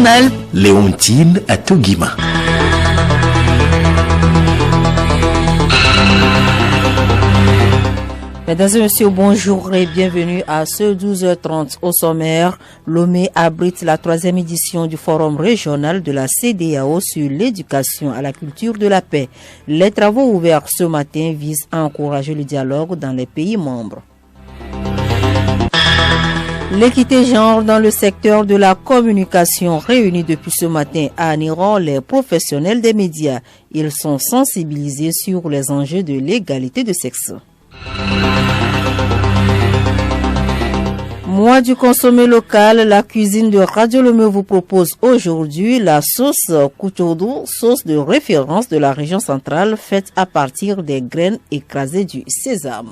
régional. Léontine Atogima. Mesdames et messieurs, bonjour et bienvenue à ce 12h30 au sommaire. Lomé abrite la 3e édition du Forum régional de la CEDEAO sur l'éducation à la culture de la paix. Les travaux ouverts ce matin visent à encourager le dialogue dans les pays membres. L'équité genre dans le secteur de la communication réunit depuis ce matin à Aniran les professionnels des médias. Ils sont sensibilisés sur les enjeux de l'égalité de sexe. Mois du consommé local, la cuisine de Radio Lomé vous propose aujourd'hui la sauce Kuchodo, sauce de référence de la région centrale faite à partir des graines écrasées du sésame.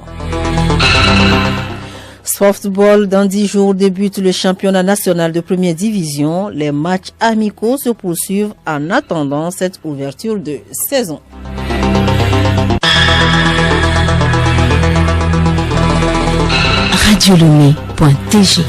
Softball, dans 10 jours débute le championnat national de première division. Les matchs amicaux se poursuivent en attendant cette ouverture de saison. Radiolomé.tg.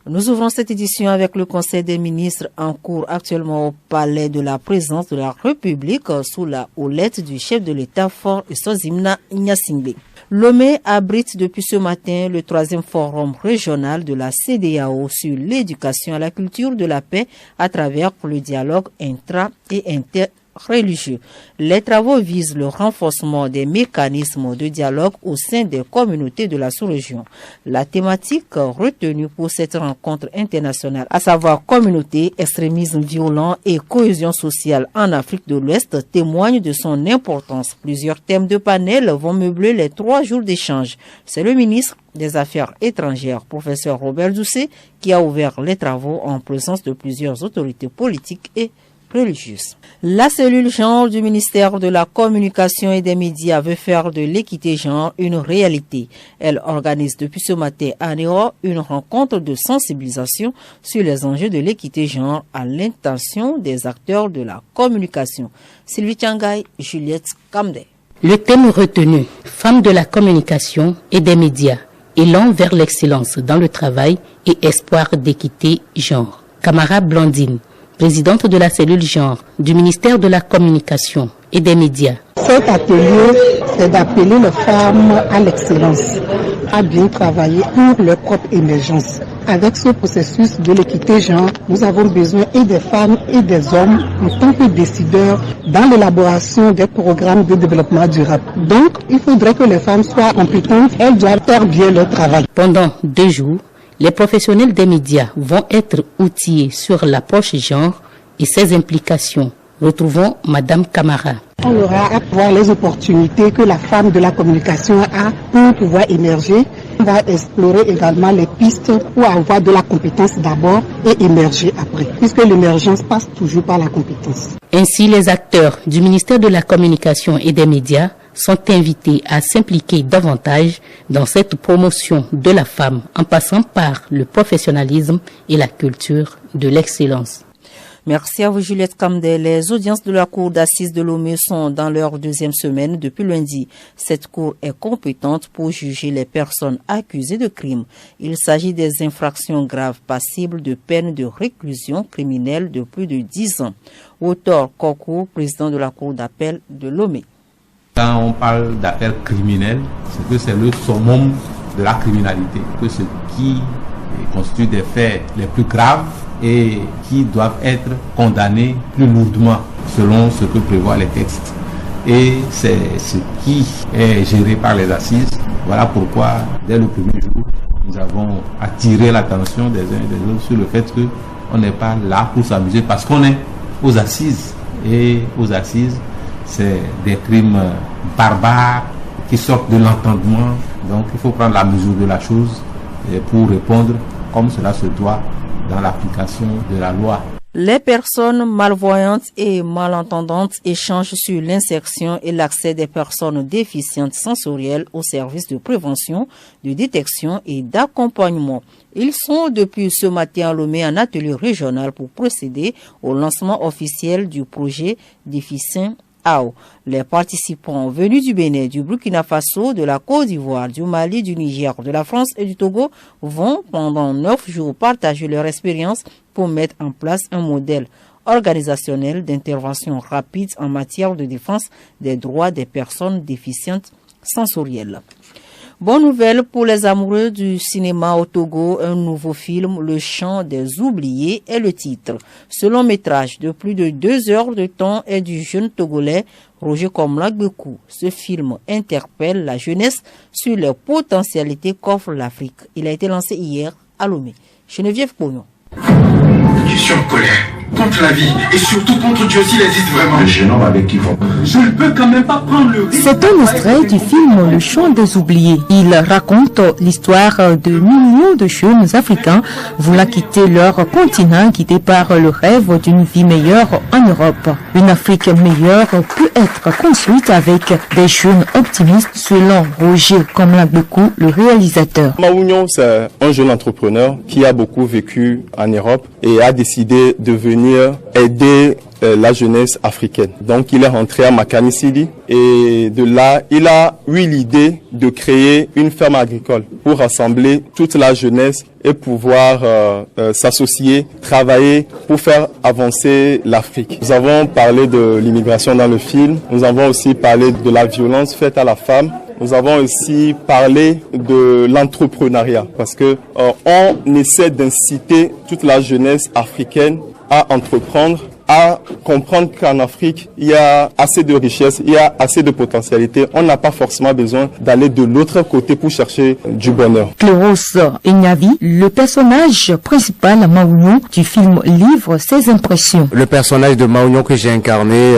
Nous ouvrons cette édition avec le Conseil des ministres en cours actuellement au Palais de la Présidence de la République sous la houlette du chef de l'État Fort Esozimna Nyasingbe. Lomé abrite depuis ce matin le 3e forum régional de la CEDEAO sur l'éducation à la culture de la paix à travers le dialogue intra- et interreligieux. Les travaux visent le renforcement des mécanismes de dialogue au sein des communautés de la sous-région. La thématique retenue pour cette rencontre internationale, à savoir communauté, extrémisme violent et cohésion sociale en Afrique de l'Ouest, témoigne de son importance. Plusieurs thèmes de panel vont meubler les 3 jours d'échange. C'est le ministre des Affaires étrangères, professeur Robert Doucet, qui a ouvert les travaux en présence de plusieurs autorités politiques et religieuse. La cellule genre du ministère de la Communication et des Médias veut faire de l'équité genre une réalité. Elle organise depuis ce matin à Néo une rencontre de sensibilisation sur les enjeux de l'équité genre à l'intention des acteurs de la communication. Sylvie Tiangay, Juliette Kamde. Le thème retenu, femmes de la communication et des médias, élan vers l'excellence dans le travail et espoir d'équité genre. Camara Blandine, présidente de la cellule genre du ministère de la Communication et des Médias. Cet atelier, c'est d'appeler les femmes à l'excellence, à bien travailler pour leur propre émergence. Avec ce processus de l'équité genre, nous avons besoin et des femmes et des hommes en tant que décideurs dans l'élaboration des programmes de développement durable. Donc, il faudrait que les femmes soient compétentes, elles doivent faire bien leur travail. Pendant 2 jours, les professionnels des médias vont être outillés sur l'approche genre et ses implications. Retrouvons Madame Camara. On aura à voir les opportunités que la femme de la communication a pour pouvoir émerger. On va explorer également les pistes pour avoir de la compétence d'abord et émerger après, puisque l'émergence passe toujours par la compétence. Ainsi, les acteurs du ministère de la Communication et des Médias sont invités à s'impliquer davantage dans cette promotion de la femme en passant par le professionnalisme et la culture de l'excellence. Merci à vous Juliette Kamde. Les audiences de la Cour d'assises de Lomé sont dans leur 2e semaine depuis lundi. Cette cour est compétente pour juger les personnes accusées de crimes. Il s'agit des infractions graves passibles de peine de réclusion criminelle de plus de 10 ans. Auteur Kokou, président de la Cour d'appel de Lomé. Quand on parle d'affaires criminelles, c'est que c'est le summum de la criminalité, que ce qui constitue des faits les plus graves et qui doivent être condamnés plus lourdement selon ce que prévoient les textes. Et c'est ce qui est géré par les assises. Voilà pourquoi, dès le premier jour, nous avons attiré l'attention des uns et des autres sur le fait qu'on n'est pas là pour s'amuser parce qu'on est aux assises. Et aux assises, c'est des crimes barbares qui sortent de l'entendement. Donc il faut prendre la mesure de la chose pour répondre comme cela se doit dans l'application de la loi. Les personnes malvoyantes et malentendantes échangent sur l'insertion et l'accès des personnes déficientes sensorielles aux services de prévention, de détection et d'accompagnement. Ils sont depuis ce matin à Lomé en atelier régional pour procéder au lancement officiel du projet Déficients Ao. Les participants venus du Bénin, du Burkina Faso, de la Côte d'Ivoire, du Mali, du Niger, de la France et du Togo vont pendant 9 jours partager leur expérience pour mettre en place un modèle organisationnel d'intervention rapide en matière de défense des droits des personnes déficientes sensorielles. Bonne nouvelle pour les amoureux du cinéma au Togo, un nouveau film, Le Chant des Oubliés, est le titre. Ce long métrage de plus de 2 heures de temps est du jeune Togolais Roger Komlagbekou. Ce film interpelle la jeunesse sur les potentialités qu'offre l'Afrique. Il a été lancé hier à Lomé. Geneviève Pognon. Je suis en colère contre la vie et surtout contre Dieu s'il existe vraiment. Le jeune homme avec qui vont. Je ne peux quand même pas prendre le risque. C'est un extrait du film Le Chant des Oubliés. Il raconte l'histoire de millions de jeunes Africains voulant quitter leur continent, guidés par le rêve d'une vie meilleure en Europe. Une Afrique meilleure peut être construite avec des jeunes optimistes, selon Roger Komlagbekou, le réalisateur. Maounion, c'est un jeune entrepreneur qui a beaucoup vécu en Europe et a décidé de venir aider la jeunesse africaine. Donc il est rentré à Makani Sidi et de là, il a eu l'idée de créer une ferme agricole pour rassembler toute la jeunesse et pouvoir s'associer, travailler pour faire avancer l'Afrique. Nous avons parlé de l'immigration dans le film, nous avons aussi parlé de la violence faite à la femme. Nous avons aussi parlé de l'entrepreneuriat parce que on essaie d'inciter toute la jeunesse africaine à entreprendre, à comprendre qu'en Afrique, il y a assez de richesses, il y a assez de potentialités. On n'a pas forcément besoin d'aller de l'autre côté pour chercher du bonheur. Cléros Enyavi, le personnage principal Maounion du film, livre ses impressions. Le personnage de Maounion que j'ai incarné,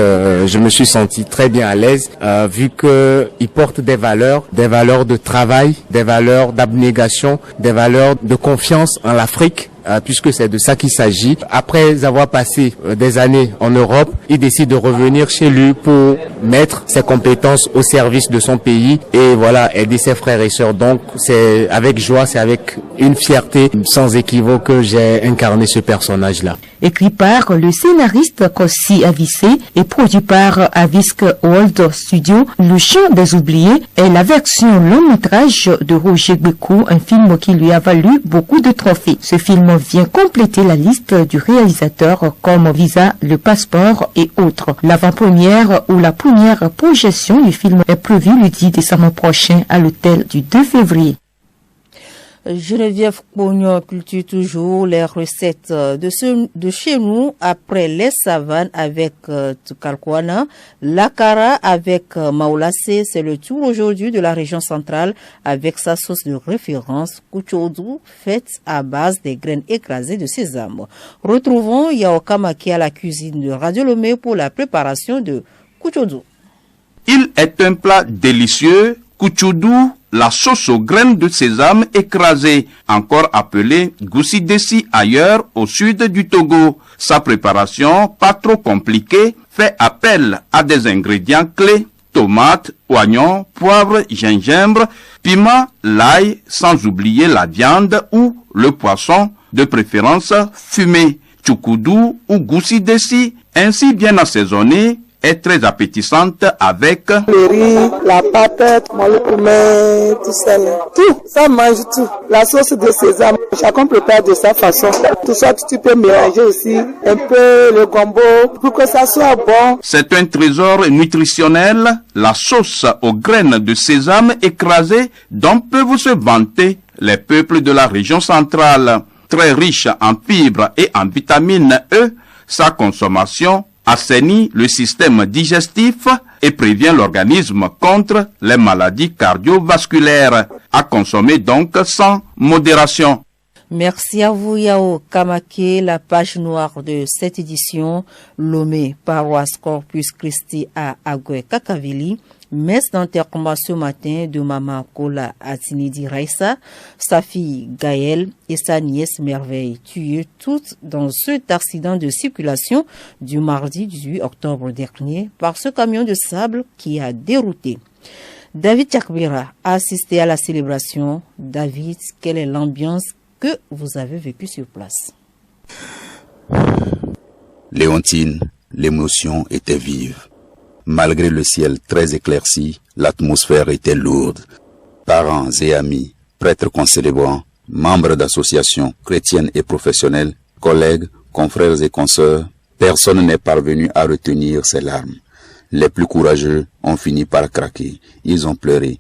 je me suis senti très bien à l'aise, vu qu'il porte des valeurs de travail, des valeurs d'abnégation, des valeurs de confiance en l'Afrique. Puisque c'est de ça qu'il s'agit. Après avoir passé des années en Europe, il décide de revenir chez lui pour mettre ses compétences au service de son pays et voilà, aider ses frères et sœurs. Donc c'est avec joie, c'est avec une fierté sans équivoque que j'ai incarné ce personnage-là. Écrit par le scénariste Kossi Avissé et produit par Avisk World Studio, Le Chant des Oubliés est la version long métrage de Roger Bekou, un film qui lui a valu beaucoup de trophées. Ce film vient compléter la liste du réalisateur comme Visa, Le Passeport et autres. L'avant-première ou la première projection du film est prévue le 10 décembre prochain à l'hôtel du 2 février. Geneviève Pognon, culture toujours, les recettes de chez nous après les savanes avec Tukalkwana, l'Akara avec Maoulassé, c'est le tour aujourd'hui de la région centrale avec sa sauce de référence, Kuchodou, faite à base des graines écrasées de sésame. Retrouvons Yao Kamaki à la cuisine de Radio Lomé pour la préparation de Kuchodou. Il est un plat délicieux, Kuchodou, la sauce aux graines de sésame écrasée, encore appelée goussi dessi ailleurs au sud du Togo. Sa préparation, pas trop compliquée, fait appel à des ingrédients clés, tomates, oignons, poivre, gingembre, piment, l'ail, sans oublier la viande ou le poisson, de préférence fumé. Tchoukoudou ou goussi dessi, ainsi bien assaisonné, est très appétissante avec le riz, la pâte, le poulet, tout ça. Tout, ça mange tout. La sauce de sésame, chacun prépare de sa façon. Tout ça, tu peux mélanger aussi un peu le gombo pour que ça soit bon. C'est un trésor nutritionnel, la sauce aux graines de sésame écrasée dont peuvent se vanter les peuples de la région centrale. Très riche en fibres et en vitamine E, sa consommation assainit le système digestif et prévient l'organisme contre les maladies cardiovasculaires. À consommer donc sans modération. Merci à vous Yao Kamake, la page noire de cette édition, Lomé, paroisse Corpus Christi à Agwe Kakavili, messe d'enterrement ce matin de Maman Kola Atinidi Raissa, sa fille Gaëlle et sa nièce Merveille, tuées toutes dans cet accident de circulation du mardi 18 octobre dernier par ce camion de sable qui a dérouté. David Chakbira a assisté à la célébration. David, quelle est l'ambiance que vous avez vécue sur place? Léontine, l'émotion était vive. Malgré le ciel très éclairci, l'atmosphère était lourde. Parents et amis, prêtres concélébrants, membres d'associations chrétiennes et professionnelles, collègues, confrères et consoeurs, personne n'est parvenu à retenir ces larmes. Les plus courageux ont fini par craquer. Ils ont pleuré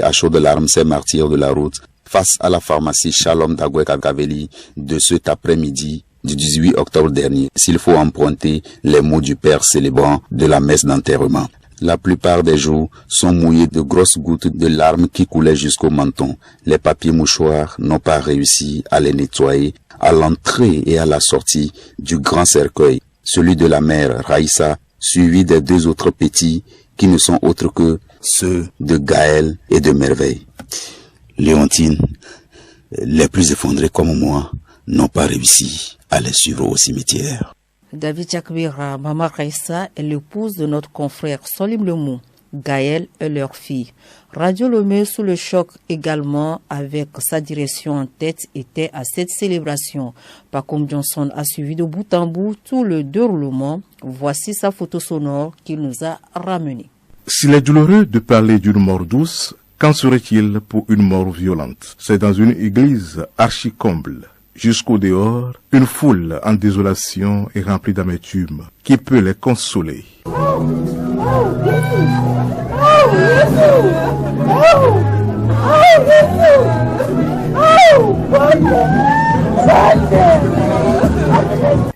à chaudes larmes ces martyrs de la route face à la pharmacie Shalom d'Agoué-Kaveli de cet après-midi du 18 octobre dernier, s'il faut emprunter les mots du père célébrant de la messe d'enterrement. La plupart des jours sont mouillés de grosses gouttes de larmes qui coulaient jusqu'au menton. Les papiers mouchoirs n'ont pas réussi à les nettoyer à l'entrée et à la sortie du grand cercueil, celui de la mère Raïssa, suivi des 2 autres petits qui ne sont autres que ceux de Gaël et de Merveille. Léontine, les plus effondrés comme moi, n'ont pas réussi à les suivre au cimetière. David Jakbira, Maman Raïssa est l'épouse de notre confrère Solim Lemou. Gaël est leur fille. Radio Lomé, sous le choc également, avec sa direction en tête, était à cette célébration. Pacom Johnson a suivi de bout en bout tout le déroulement. Voici sa photo sonore qu'il nous a ramenée. S'il est douloureux de parler d'une mort douce, qu'en serait-il pour une mort violente? C'est dans une église archi-comble. Jusqu'au dehors, une foule en désolation et remplie d'amertume qui peut les consoler.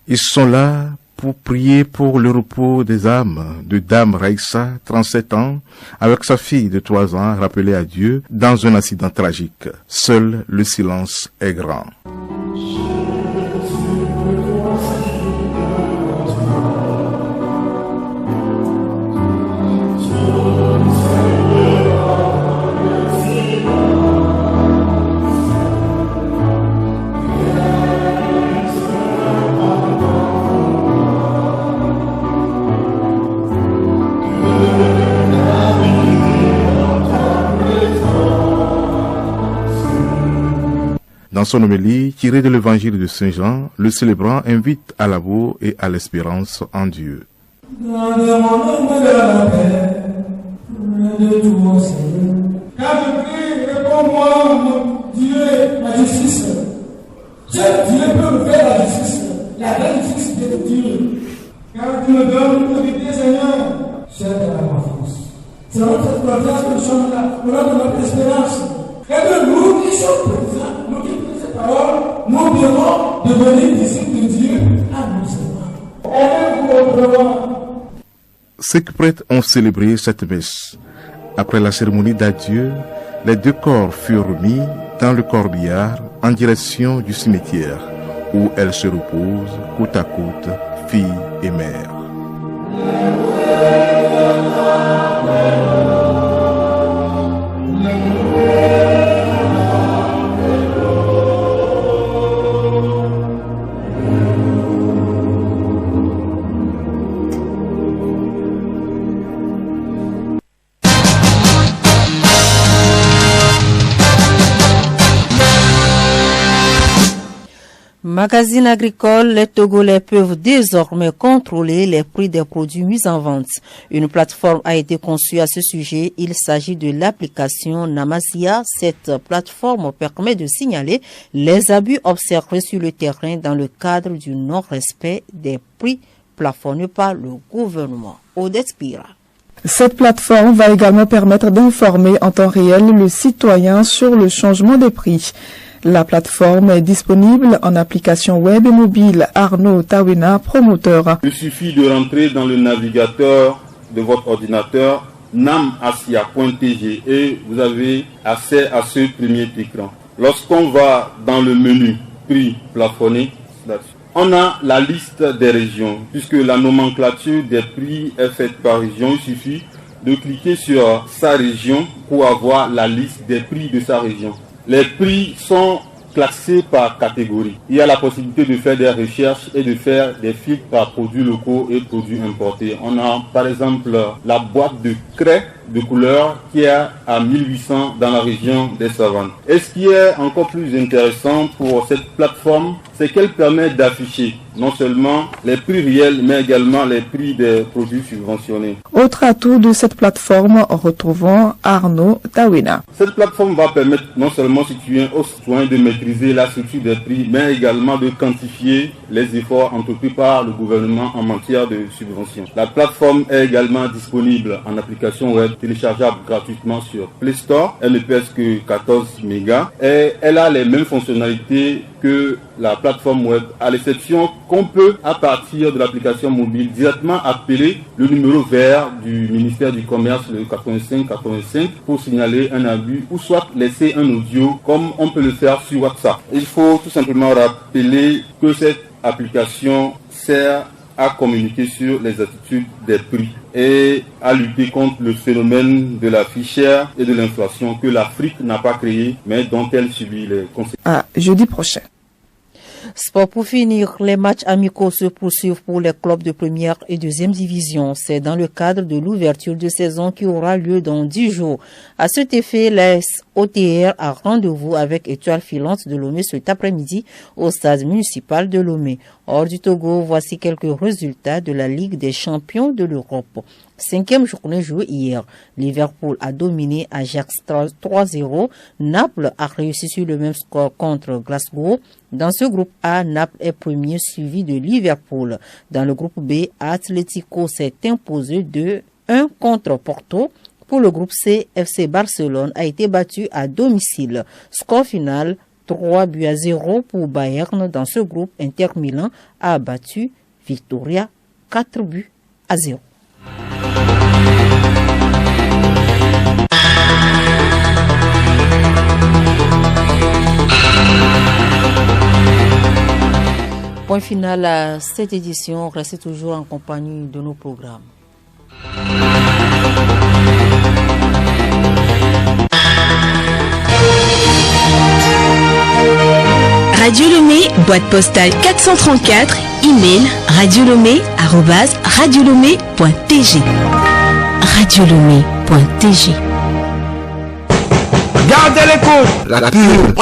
Ils sont là pour prier pour le repos des âmes de Dame Raïssa, 37 ans, avec sa fille de 3 ans, rappelée à Dieu dans un accident tragique. Seul le silence est grand. Dans son homélie tirée de l'évangile de Saint Jean, le célébrant invite à l'amour et à l'espérance en Dieu. Car je prie, réponds-moi, mon Dieu, ma justice. Dieu peut me faire la justice, la vraie justice de Dieu. Car tu me donnes une vérité, Seigneur, chère de la France. C'est dans cette confiance que nous sommes là, au nom de notre espérance. Et que nous qui sommes présents, nous qui prenons cette parole, nous devons devenir disciples de Dieu à nous. Aidez-vous. Ceux qui prêtres ont célébré cette messe. Après la cérémonie d'adieu, les 2 corps furent remis dans le corbillard en direction du cimetière, où elles se reposent côte à côte, fille et mère. Magazine agricole, les Togolais peuvent désormais contrôler les prix des produits mis en vente. Une plateforme a été conçue à ce sujet. Il s'agit de l'application Namasia. Cette plateforme permet de signaler les abus observés sur le terrain dans le cadre du non-respect des prix plafonnés par le gouvernement. Odette Pira. Cette plateforme va également permettre d'informer en temps réel le citoyen sur le changement des prix. La plateforme est disponible en application web et mobile. Arnaud Tawena, promoteur. Il suffit de rentrer dans le navigateur de votre ordinateur namasia.tg et vous avez accès à ce premier écran. Lorsqu'on va dans le menu prix plafonné, on a la liste des régions. Puisque la nomenclature des prix est faite par région, il suffit de cliquer sur sa région pour avoir la liste des prix de sa région. Les prix sont classés par catégorie. Il y a la possibilité de faire des recherches et de faire des filtres par produits locaux et produits importés. On a par exemple la boîte de craie de couleur qui est à 1800 dans la région des Savanes. Et ce qui est encore plus intéressant pour cette plateforme, c'est qu'elle permet d'afficher non seulement les prix réels, mais également les prix des produits subventionnés. Autre atout de cette plateforme, retrouvons Arnaud Tawina. Cette plateforme va permettre non seulement aux citoyens de maîtriser la structure des prix, mais également de quantifier les efforts entrepris par le gouvernement en matière de subventions. La plateforme est également disponible en application web téléchargeable gratuitement sur Play Store. Elle ne pèse que 14 mégas et elle a les mêmes fonctionnalités que la plateforme web, à l'exception qu'on peut, à partir de l'application mobile, directement appeler le numéro vert du ministère du Commerce, le 8585, pour signaler un abus ou soit laisser un audio comme on peut le faire sur WhatsApp. Il faut tout simplement rappeler que cette application sert à communiquer sur les attitudes des prix et à lutter contre le phénomène de la vie chère et de l'inflation que l'Afrique n'a pas créé, mais dont elle subit les conséquences. À jeudi prochain. Sport pour finir, les matchs amicaux se poursuivent pour les clubs de première et deuxième division. C'est dans le cadre de l'ouverture de saison qui aura lieu dans 10 jours. À cet effet, la OTR a rendez-vous avec Étoile Filante de Lomé cet après-midi au stade municipal de Lomé. Hors du Togo, voici quelques résultats de la Ligue des champions de l'Europe. 5e journée jouée hier. Liverpool a dominé Ajax 3-0. Naples a réussi sur le même score contre Glasgow. Dans ce groupe A, Naples est premier suivi de Liverpool. Dans le groupe B, Atlético s'est imposé 2-1 contre Porto. Pour le groupe C, FC Barcelone a été battu à domicile. Score final 3-0 pour Bayern. Dans ce groupe, Inter Milan a battu Victoria 4-0. Point final à cette édition. Restez toujours en compagnie de nos programmes. Radio Lomé, boîte postale 434, email radiolomé@radiolomé.tg. radiolomé.tg. Gardez l'écoute. La pub.